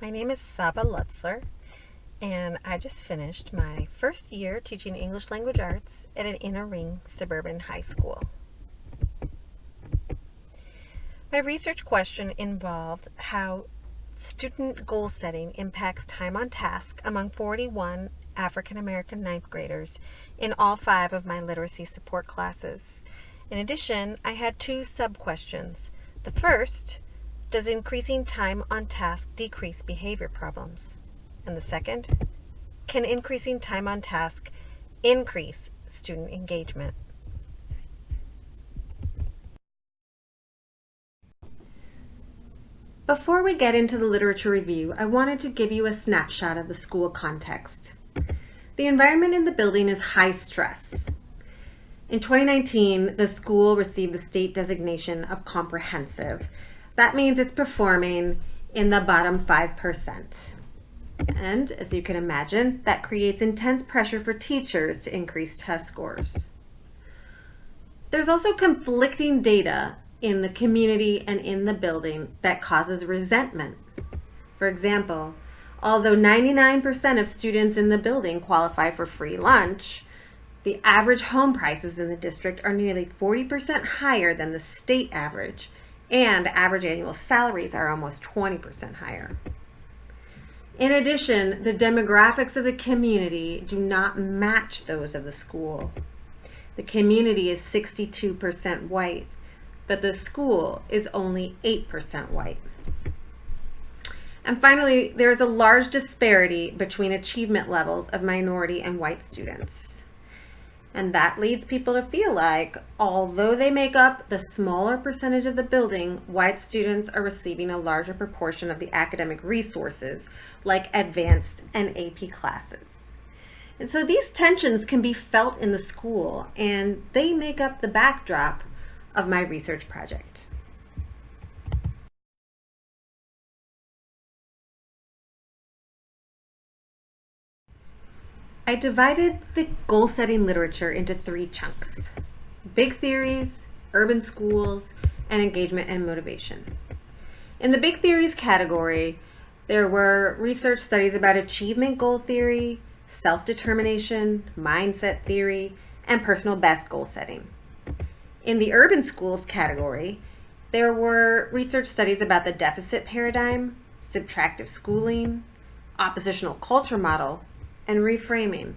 My name is Saaba Lutzeler, and I just finished my first year teaching English language arts at an inner ring suburban high school. My research question involved how student goal setting impacts time on task among 41 African American ninth graders in all 5 of my literacy support classes. In addition, I had 2 sub-questions. The first, does increasing time on task decrease behavior problems? And the second, can increasing time on task increase student engagement? Before we get into the literature review, I wanted to give you a snapshot of the school context. The environment in the building is high stress. In 2019, the school received the state designation of comprehensive. That means it's performing in the bottom 5%. And as you can imagine, that creates intense pressure for teachers to increase test scores. There's also conflicting data in the community and in the building that causes resentment. For example, although 99% of students in the building qualify for free lunch, the average home prices in the district are nearly 40% higher than the state average, and average annual salaries are almost 20% higher. In addition, the demographics of the community do not match those of the school. The community is 62% white, but the school is only 8% white. And finally, there is a large disparity between achievement levels of minority and white students. And that leads people to feel like, although they make up the smaller percentage of the building, white students are receiving a larger proportion of the academic resources, like advanced and AP classes. And so these tensions can be felt in the school, and they make up the backdrop of my research project. I divided the goal-setting literature into 3 chunks: big theories, urban schools, and engagement and motivation. In the big theories category, there were research studies about achievement goal theory, self-determination, mindset theory, and personal best goal setting. In the urban schools category, there were research studies about the deficit paradigm, subtractive schooling, oppositional culture model, and reframing.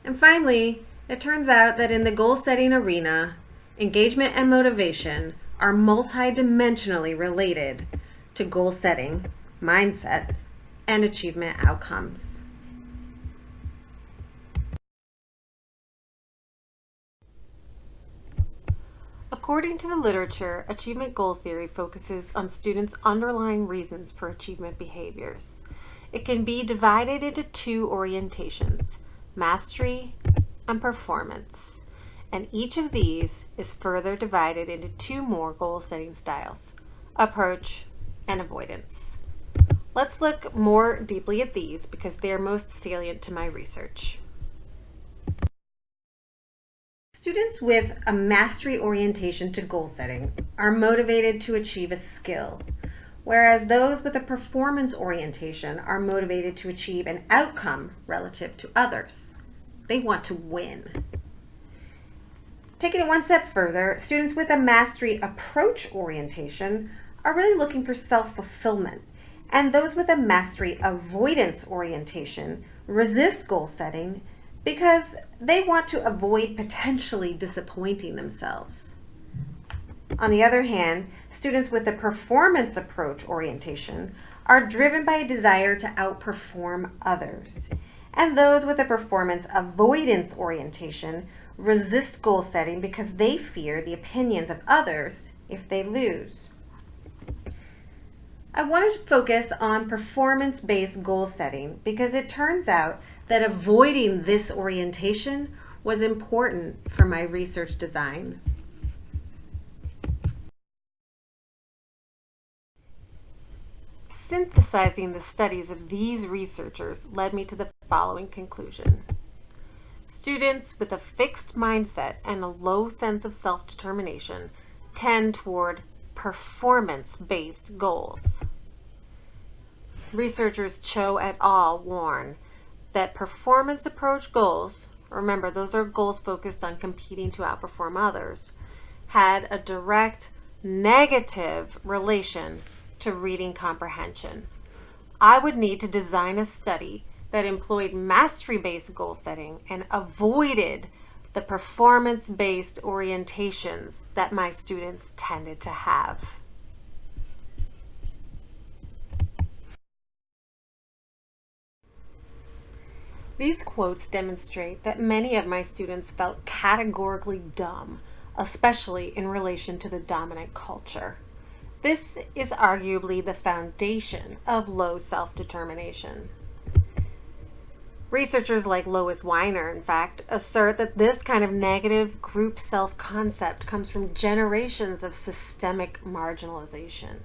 And finally, it turns out that in the goal-setting arena, engagement and motivation are multidimensionally related to goal setting, mindset, and achievement outcomes. According to the literature, achievement goal theory focuses on students' underlying reasons for achievement behaviors. It can be divided into 2 orientations: mastery and performance. And each of these is further divided into 2 more goal-setting styles: approach and avoidance. Let's look more deeply at these because they are most salient to my research. Students with a mastery orientation to goal setting are motivated to achieve a skill, whereas those with a performance orientation are motivated to achieve an outcome relative to others. They want to win. Taking it one step further, students with a mastery approach orientation are really looking for self-fulfillment, and those with a mastery avoidance orientation resist goal setting because they want to avoid potentially disappointing themselves. On the other hand, students with a performance approach orientation are driven by a desire to outperform others. And those with a performance avoidance orientation resist goal setting because they fear the opinions of others if they lose. I wanted to focus on performance-based goal setting because it turns out that avoiding this orientation was important for my research design. Synthesizing the studies of these researchers led me to the following conclusion. Students with a fixed mindset and a low sense of self-determination tend toward performance-based goals. researchers Cho et al. Warn that performance approach goals, remember those are goals focused on competing to outperform others, had a direct negative relation to reading comprehension. I would need to design a study that employed mastery-based goal setting and avoided the performance-based orientations that my students tended to have. These quotes demonstrate that many of my students felt categorically dumb, especially in relation to the dominant culture. This is arguably the foundation of low self-determination. Researchers like Lois Weiner, in fact, assert that this kind of negative group self-concept comes from generations of systemic marginalization.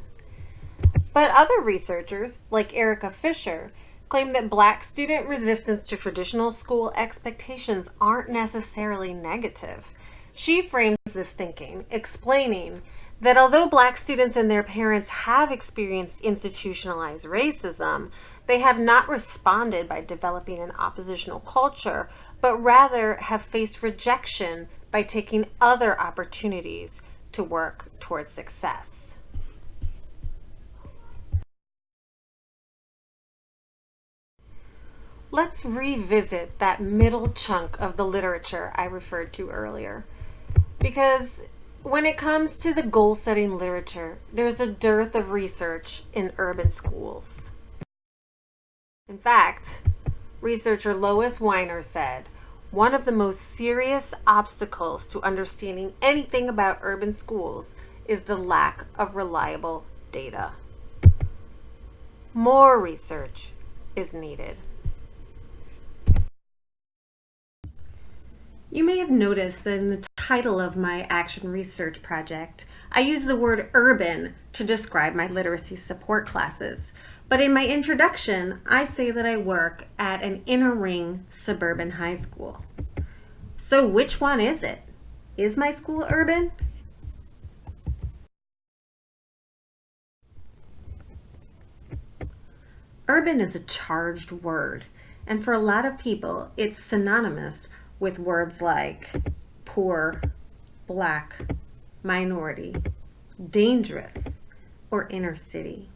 But other researchers, like Erica Fisher, claim that Black student resistance to traditional school expectations aren't necessarily negative. She frames this thinking, explaining that although Black students and their parents have experienced institutionalized racism, they have not responded by developing an oppositional culture, but rather have faced rejection by taking other opportunities to work towards success. Let's revisit that middle chunk of the literature I referred to earlier. Because when it comes to the goal-setting literature, there's a dearth of research in urban schools. In fact, researcher Lois Weiner said, one of the most serious obstacles to understanding anything about urban schools is the lack of reliable data. More research is needed. You may have noticed that in the title of my action research project, I use the word urban to describe my literacy support classes. But in my introduction, I say that I work at an inner ring suburban high school. So which one is it? Is my school urban? Urban is a charged word, and for a lot of people, it's synonymous with words like poor, Black, minority, dangerous, or inner city.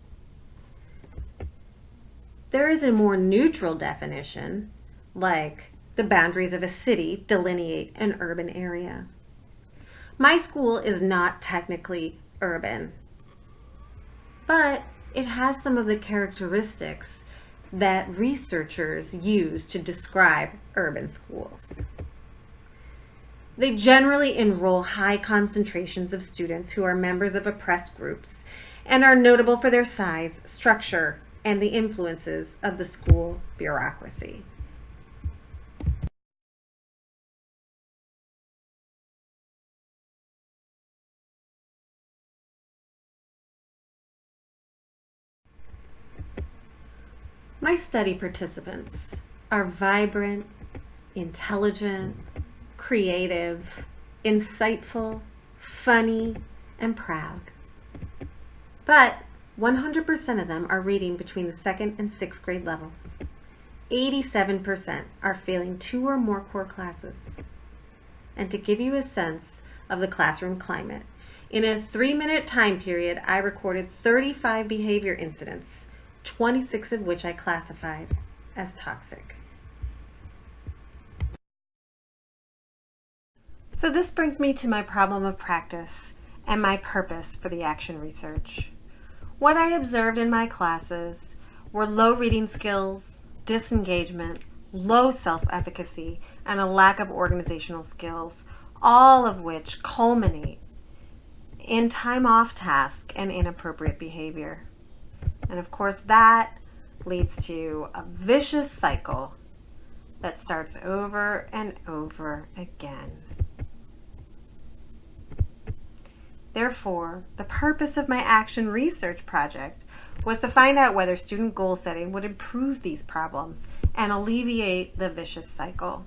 There is a more neutral definition, like the boundaries of a city delineate an urban area. My school is not technically urban, but it has some of the characteristics that researchers use to describe urban schools. They generally enroll high concentrations of students who are members of oppressed groups and are notable for their size, structure, and the influences of the school bureaucracy. My study participants are vibrant, intelligent, creative, insightful, funny, and proud. But 100% of them are reading between the 2nd and 6th grade levels. 87% are failing 2 or more core classes. And to give you a sense of the classroom climate, in a 3-minute time period, I recorded 35 behavior incidents, 26 of which I classified as toxic. So this brings me to my problem of practice and my purpose for the action research. What I observed in my classes were low reading skills, disengagement, low self-efficacy, and a lack of organizational skills, all of which culminate in time off task and inappropriate behavior. And of course that leads to a vicious cycle that starts over and over again. Therefore, the purpose of my action research project was to find out whether student goal setting would improve these problems and alleviate the vicious cycle.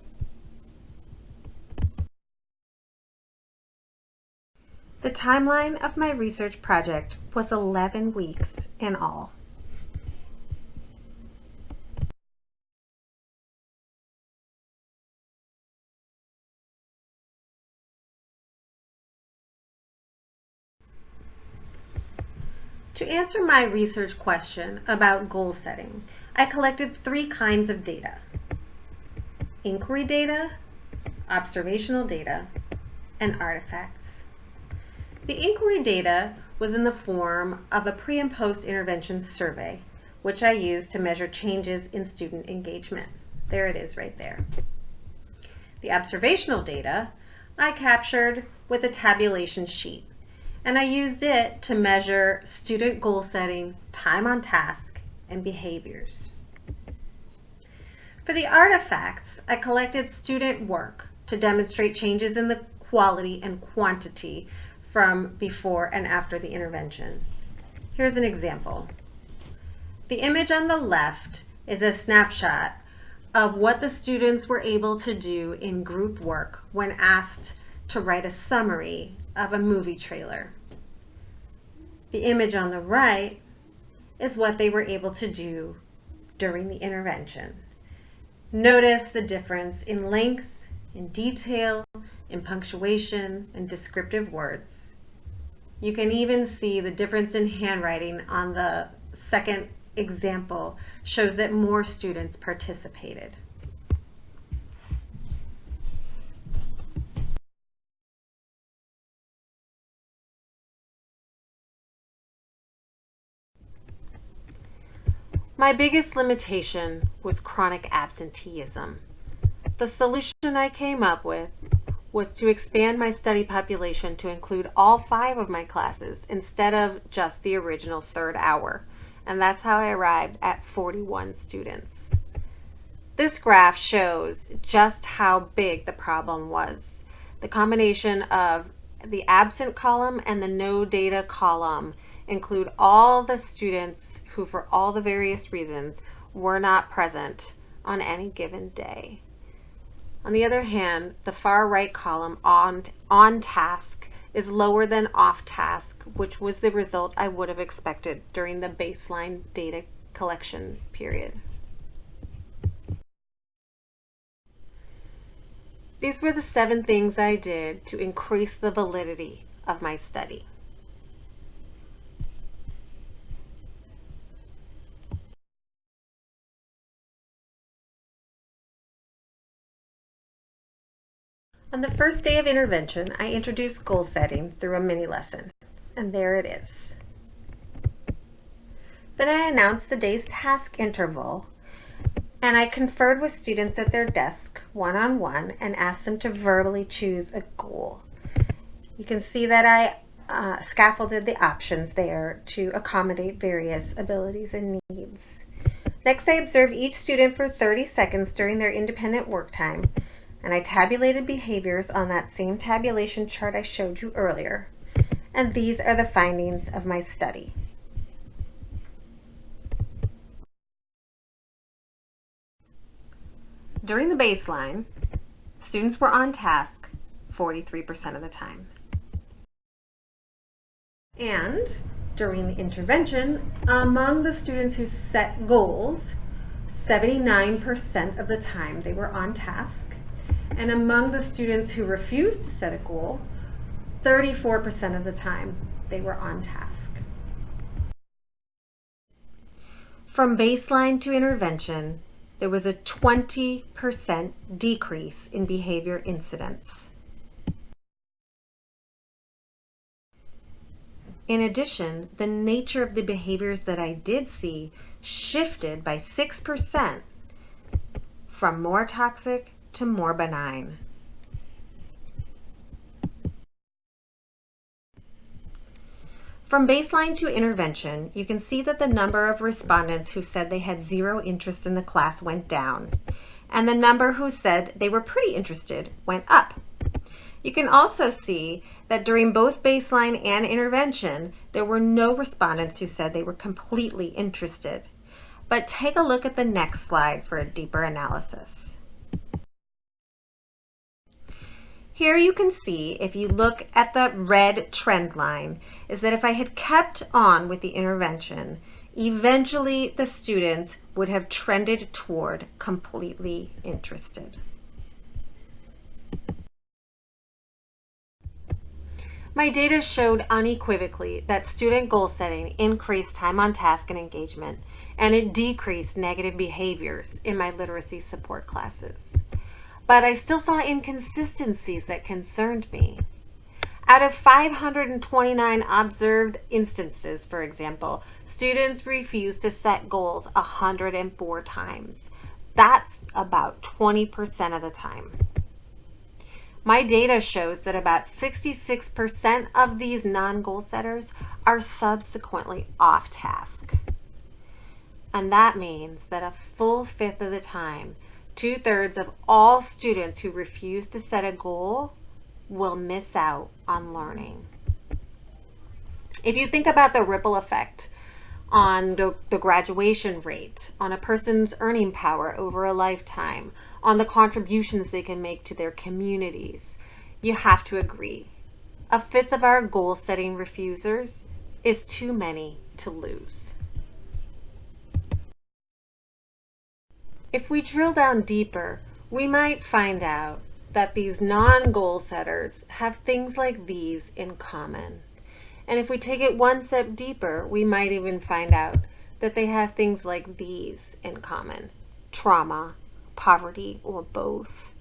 The timeline of my research project was 11 weeks in all. To answer my research question about goal setting, I collected 3 kinds of data: inquiry data, observational data, and artifacts. The inquiry data was in the form of a pre- and post-intervention survey, which I used to measure changes in student engagement. There it is right there. The observational data I captured with a tabulation sheet, and I used it to measure student goal setting, time on task, and behaviors. For the artifacts, I collected student work to demonstrate changes in the quality and quantity from before and after the intervention. Here's an example. The image on the left is a snapshot of what the students were able to do in group work when asked to write a summary of a movie trailer. The image on the right is what they were able to do during the intervention. Notice the difference in length, in detail, in punctuation, and descriptive words. You can even see the difference in handwriting on the second example shows that more students participated. My biggest limitation was chronic absenteeism. The solution I came up with was to expand my study population to include all 5 of my classes instead of just the original 3rd hour, and that's how I arrived at 41 students. This graph shows just how big the problem was. The combination of the absent column and the no data column include all the students who, for all the various reasons, were not present on any given day. On the other hand, the far right column on task is lower than off task, which was the result I would have expected during the baseline data collection period. These were the 7 things I did to increase the validity of my study. On the first day of intervention, I introduced goal setting through a mini lesson, and there it is. Then I announced the day's task interval, and I conferred with students at their desk one-on-one and asked them to verbally choose a goal. You can see that I scaffolded the options there to accommodate various abilities and needs. Next, I observed each student for 30 seconds during their independent work time, and I tabulated behaviors on that same tabulation chart I showed you earlier. And these are the findings of my study. During the baseline, students were on task 43% of the time. And during the intervention, among the students who set goals, 79% of the time they were on task. And among the students who refused to set a goal, 34% of the time they were on task. From baseline to intervention, there was a 20% decrease in behavior incidents. In addition, the nature of the behaviors that I did see shifted by 6% from more toxic to more benign. From baseline to intervention, you can see that the number of respondents who said they had 0 interest in the class went down, and the number who said they were pretty interested went up. You can also see that during both baseline and intervention, there were no respondents who said they were completely interested. But take a look at the next slide for a deeper analysis. Here you can see, if you look at the red trend line, is that if I had kept on with the intervention, eventually the students would have trended toward completely interested. My data showed unequivocally that student goal setting increased time on task and engagement, and it decreased negative behaviors in my literacy support classes. But I still saw inconsistencies that concerned me. Out of 529 observed instances, for example, students refused to set goals 104 times. That's about 20% of the time. My data shows that about 66% of these non-goal setters are subsequently off task. And that means that a full fifth of the time, 2/3 of all students who refuse to set a goal will miss out on learning. If you think about the ripple effect on the graduation rate, on a person's earning power over a lifetime, on the contributions they can make to their communities, you have to agree. A fifth of our goal setting refusers is too many to lose. If we drill down deeper, we might find out that these non-goal setters have things like these in common. And if we take it one step deeper, we might even find out that they have things like these in common: trauma, poverty, or both.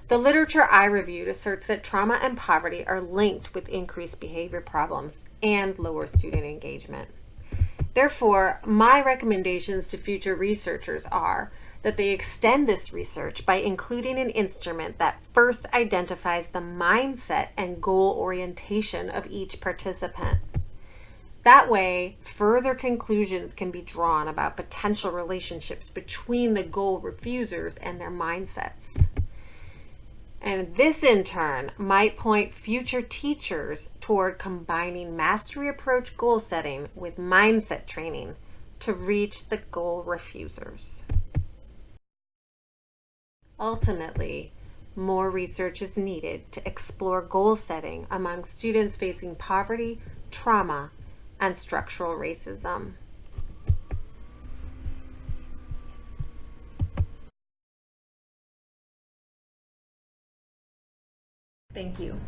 The literature I reviewed asserts that trauma and poverty are linked with increased behavior problems and lower student engagement. Therefore, my recommendations to future researchers are that they extend this research by including an instrument that first identifies the mindset and goal orientation of each participant. That way, further conclusions can be drawn about potential relationships between the goal refusers and their mindsets. And this, in turn, might point future teachers toward combining mastery approach goal setting with mindset training to reach the goal refusers. Ultimately, more research is needed to explore goal setting among students facing poverty, trauma, and structural racism. Thank you.